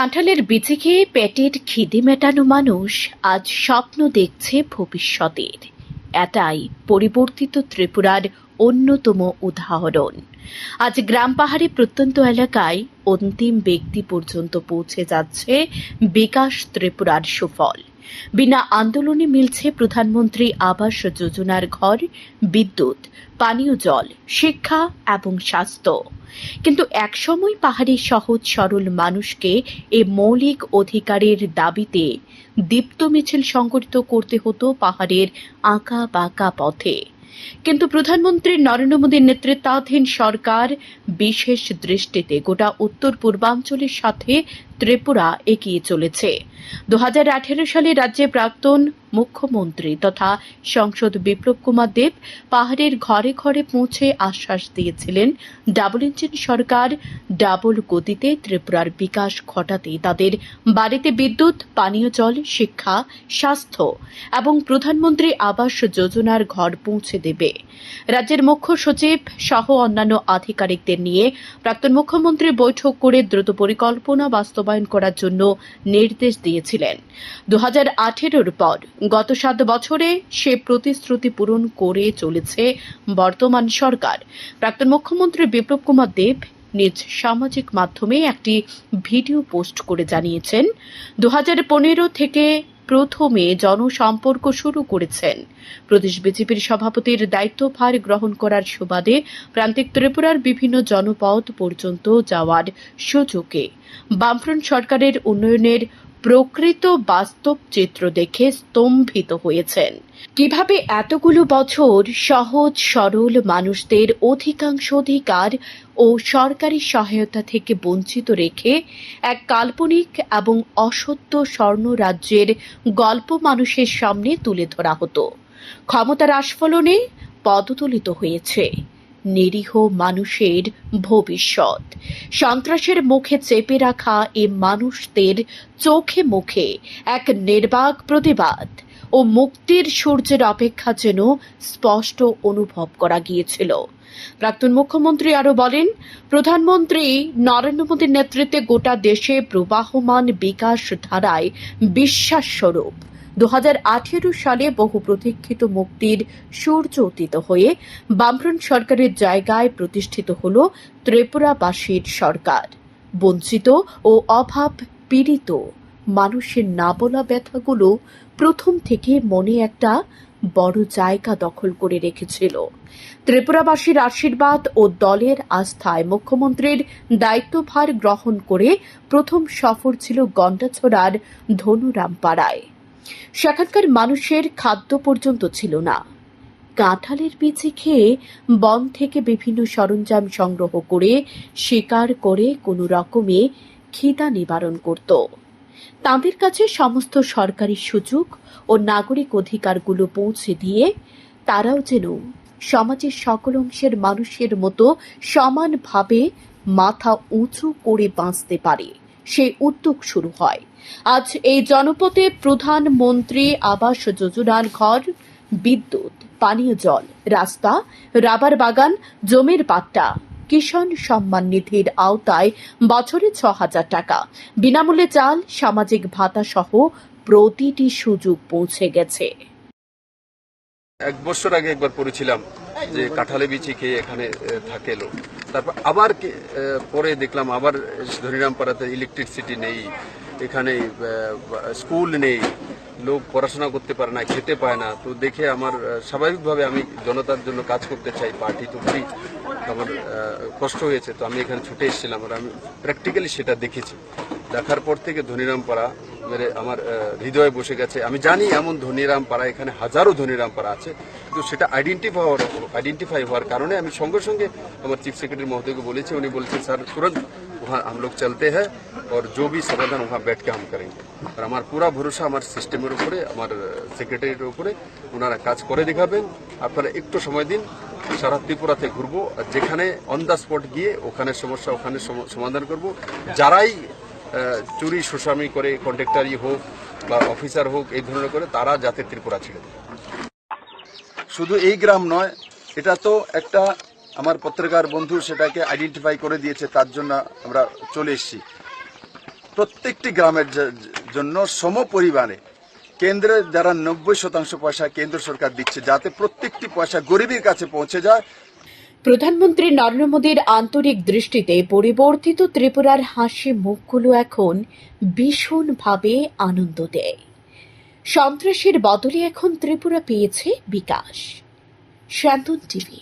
কাঁঠালের বিচি খেয়ে পেটের খিদে মেটানো মানুষ আজ স্বপ্ন দেখছে ভবিষ্যতের। এটাই পরিবর্তিত ত্রিপুরার অন্যতম উদাহরণ। আজ গ্রাম পাহাড়ি প্রত্যন্ত এলাকায় অন্তিম ব্যক্তি পর্যন্ত পৌঁছে যাচ্ছে বিকাশ ত্রিপুরার সুফল। বিনা আন্দোলনে মিলছে প্রধানমন্ত্রী আবাস যোজনার ঘর, বিদ্যুৎ, পানীয় জল, শিক্ষা এবং স্বাস্থ্য। কিন্তু একসময় পাহাড়ি সহজ সরল মানুষকে এই মৌলিক অধিকারের দাবিতে দীপ্ত মিছিল সংগঠিত করতে হতো পাহাড়ের আঁকা বাঁকা পথে। কিন্তু প্রধানমন্ত্রী নরেন্দ্র মোদীর নেতৃত্বাধীন সরকার বিশেষ দৃষ্টিতে গোটা উত্তর পূর্বাঞ্চলের সাথে ত্রিপুরা এগিয়ে চলেছে। 2018 সালে রাজ্যে প্রাক্তন মুখ্যমন্ত্রী তথা সাংসদ বিপ্লব কুমার দেব পাহাড়ের ঘরে ঘরে পৌঁছে আশ্বাস দিয়েছিলেন ডাবল ইঞ্জিন সরকার ডাবল গতিতে ত্রিপুরার বিকাশ ঘটাতে তাদের বাড়িতে বিদ্যুৎ, পানীয় জল, শিক্ষা, স্বাস্থ্য এবং প্রধানমন্ত্রী আবাস যোজনার ঘর পৌঁছে দেবে। রাজ্যের মুখ্য সচিব সহ অন্যান্য আধিকারিকদের নিয়ে প্রাক্তন মুখ্যমন্ত্রী বৈঠক করে দ্রুত পরিকল্পনা বাস্তবায়ন করার জন্য নির্দেশ দিয়েছিলেন। 2018 পর গত 7 বছরে সে প্রতিশ্রুতি পূরণ করে চলেছে বর্তমান সরকার। প্রাক্তন মুখ্যমন্ত্রী বিপ্লব কুমার দেব নিজ সামাজিক মাধ্যমে একটি ভিডিও পোস্ট করে জানিয়েছেন, 2015 থেকে প্রথমে জনসম্পর্ক শুরু করেছেন। প্রদেশ বিজেপির সভাপতির দায়িত্বভার গ্রহণ করার সুবাদে প্রান্তিক ত্রিপুরার বিভিন্ন জনপদ পর্যন্ত যাওয়ার সুযোগে বামফ্রন্ট সরকারের উন্নয়নের প্রকৃত বাস্তব চিত্র দেখে স্তম্ভিত হয়েছেন। কিভাবে এতগুলো বছর সহজ সরল মানুষদের অধিকাংশ অধিকার ও সরকারি সহায়তা থেকে বঞ্চিত রেখে এক কাল্পনিক এবং অসত্য স্বর্ণ রাজ্যের গল্প মানুষের সামনে তুলে ধরা হতো। ক্ষমতার আস্ফলনে পদদলিত হয়েছে নিরীহ মানুষের ভবিষ্যৎ। সন্ত্রাসের মুখে চেপে রাখা এই মানুষদের চোখে মুখে এক নির্বাক প্রতিবাদ ও মুক্তির সূর্যের অপেক্ষা যেন স্পষ্ট অনুভব করা গিয়েছিল। প্রাক্তন মুখ্যমন্ত্রী আরও বলেন, প্রধানমন্ত্রী নরেন্দ্র মোদীর নেতৃত্বে গোটা দেশে প্রবাহমান বিকাশ ধারায় বিশ্বাসস্বরূপ 2018 সালে বহু প্রতীক্ষিত মুক্তির সূর্য উদিত হয়ে বামফ্রন্ট সরকারের জায়গায় প্রতিষ্ঠিত হল ত্রিপুরাবাসীর সরকার। বঞ্চিত ও অভাব পীড়িত মানুষের না বলা ব্যথাগুলো প্রথম থেকে মনে একটা বড় জায়গা দখল করে রেখেছিল। ত্রিপুরাবাসীর আশীর্বাদ ও দলের আস্থায় মুখ্যমন্ত্রীর দায়িত্বভার গ্রহণ করে প্রথম সফর ছিল গন্ডাছড়ার ধনুরামপাড়ায়। সেখানকার মানুষের খাদ্য পর্যন্ত ছিল না। কাঁঠালের বিচি খেয়ে বন থেকে বিভিন্ন সরঞ্জাম সংগ্রহ করে শিকার করে কোনো রকমে খিদা নিবারণ করত। তাঁদের কাছে সমস্ত সরকারি সুযোগ ও নাগরিক অধিকারগুলো পৌঁছে দিয়ে তারাও যেন সমাজের সকল অংশের মানুষের মতো সমানভাবে মাথা উঁচু করে বাঁচতে পারে, সেই উদ্যোগ শুরু হয়। আজ এই জনপদে প্রধানমন্ত্রী আবাস যোজনার ঘর, বিদ্যুৎ, পানীয় জল, রাস্তা, রাবার বাগান, জমির পাট্টা, কিষাণ সম্মান নিধির আওতায় বছরে 6,000 টাকা, বিনামূল্যে চাল, সামাজিক ভাতা সহ প্রতিটি সুযোগ পৌঁছে গেছে। 1 বছর আগে একবার পড়েছিলাম যে কাঁঠালে বিচি খেয়ে এখানে থাকে লোক। তারপর আবার পরে দেখলাম আবার ধনিরামপাড়াতে ইলেকট্রিসিটি নেই, এখানে স্কুল নেই, লোক পড়াশোনা করতে পারে না, খেতে পায় না। তো দেখে আমার স্বাভাবিকভাবে আমি জনতার জন্য কাজ করতে চাই, পার্টি তো করি, আমার কষ্ট হয়েছে। তো আমি এখানে ছুটে এসেছিলাম আর আমি প্র্যাকটিক্যালি সেটা দেখেছি। দেখার পর থেকে ধনিরামপাড়া আমার হৃদয়ে বসে গেছে। আমি জানি এমন ধনিরামপাড়া, এখানে হাজারো ধনিরামপাড়া আছে, কিন্তু সেটা আইডেন্টিফাই হওয়ার কারণে আমি সঙ্গে সঙ্গে আমার চিফ সেক্রেটারি মহোদয়কে বলেছি। উনি বলেছেন, স্যার तुरंत वहाँ हम लोग चलते हैं और जो भी समाधान वहाँ बैठ के हम करेंगे। আর আমার পুরা ভরসা আমার সিস্টেমের উপরে, আমার সেক্রেটারির উপরে। ওনারা কাজ করে দেখাবেন। আপনারা একটু সময় দিন, সারা ত্রিপুরাতে ঘুরবো, আর যেখানে অন দ্য স্পট গিয়ে ওখানে সমস্যা ওখানে সমাধান করব। যারাই চুরি সুসামি করে, কন্ট্রাক্টরই হোক বা অফিসার হোক, এই ধরনের করে, তারা যাতে ত্রিপুরা ছেড়ে দেয়। শুধু এই গ্রাম নয়, এটা তো একটা আমার পত্রকার বন্ধু সেটাকে আইডেন্টিফাই করে দিয়েছে, তার জন্য আমরা চলে এসেছি। প্রত্যেকটি গ্রামের জন্য সম পরিমাণে কেন্দ্রে যারা 90% পয়সা কেন্দ্র সরকার দিচ্ছে, যাতে প্রত্যেকটি পয়সা গরিবের কাছে পৌঁছে যায়। প্রধানমন্ত্রী নরেন্দ্র মোদীর আন্তরিক দৃষ্টিতে পরিবর্তিত ত্রিপুরার হাসি মুখগুলো এখন ভীষণভাবে আনন্দ দেয়। সন্ত্রাসের বদলে এখন ত্রিপুরা পেয়েছে বিকাশ। শান্তন টিভি।